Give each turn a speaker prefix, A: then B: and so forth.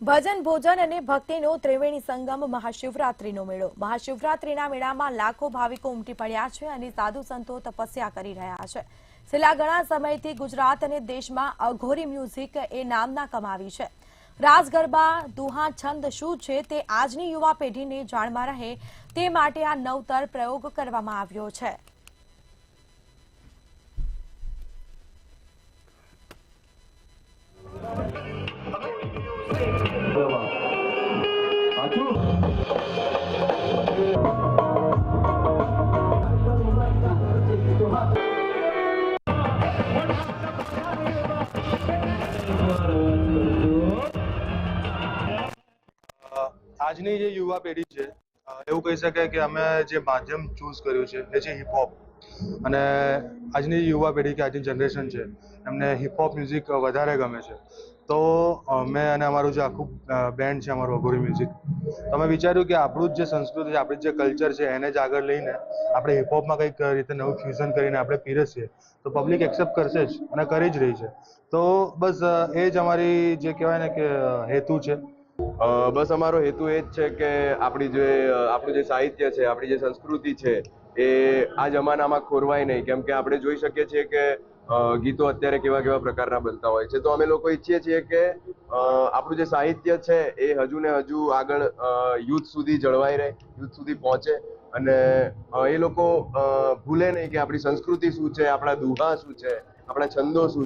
A: ભજન ભોજન અને ભક્તિનો ત્રિવેણી સંગમ મહાશિવરાત્રીનો મેળો। મહાશિવરાત્રીના મેળામાં લાખો ભાવિકો ઉમટી પડ્યા છે અને સાધુ સંતો તપસ્યા કરી રહ્યા છે। છેલ્લા ઘણા સમયથી ગુજરાત અને દેશમાં અઘોરી મ્યુઝિક એ નામના કમાવી છે। રાસ ગરબા દુહા છંદ શું છે તે આજની યુવા પેઢીને જાણમાં રહે તે માટે આ નવતર પ્રયોગ કરવામાં આવ્યો છે।
B: આજની જે યુવા પેઢી છે એવું કહી શકાય કે અમે જે માધ્યમ ચૂઝ કર્યું છે એ છે હિપહોપ। અને આજની યુવા પેઢી કે આજની જનરેશન છે એમને હિપહોપ મ્યુઝિક વધારે ગમે છે। તો મેં અને અમારું જે આખું બેન્ડ છે અમારું અઘોરી મ્યુઝિક, તો અમે વિચાર્યું કે આપણું જ જે સંસ્કૃતિ છે, આપણું જે કલ્ચર છે એને જ આગળ લઈને આપણે હિપહોપમાં કંઈક રીતે નવું ફ્યુઝન કરીને આપણે પીરસીએ તો પબ્લિક એક્સેપ્ટ કરશે જ અને કરી જ રહી છે। તો બસ એ જ અમારી જે કહેવાય ને કે હેતુ છે।
C: બસ અમારો હેતુ એ જ છે કે આપણું જે સાહિત્ય છે, આપણી જે સંસ્કૃતિ છે એ આ જમાનામાં ખોરવાય નહીં। કેમ કે આપણે જોઈ શકીએ છીએ કે ગીતો અત્યારે કેવા કેવા પ્રકારના બનતા હોય છે। તો અમે લોકો ઈચ્છીએ છીએ કે આપણું જે સાહિત્ય છે એ હજુ ને હજુ આગળ યુથ સુધી જળવાઈ રહે, યુથ સુધી પહોંચે અને એ લોકો ભૂલે નહીં કે આપણી સંસ્કૃતિ શું છે, આપણા દુહા શું છે, આપણા છંદો શું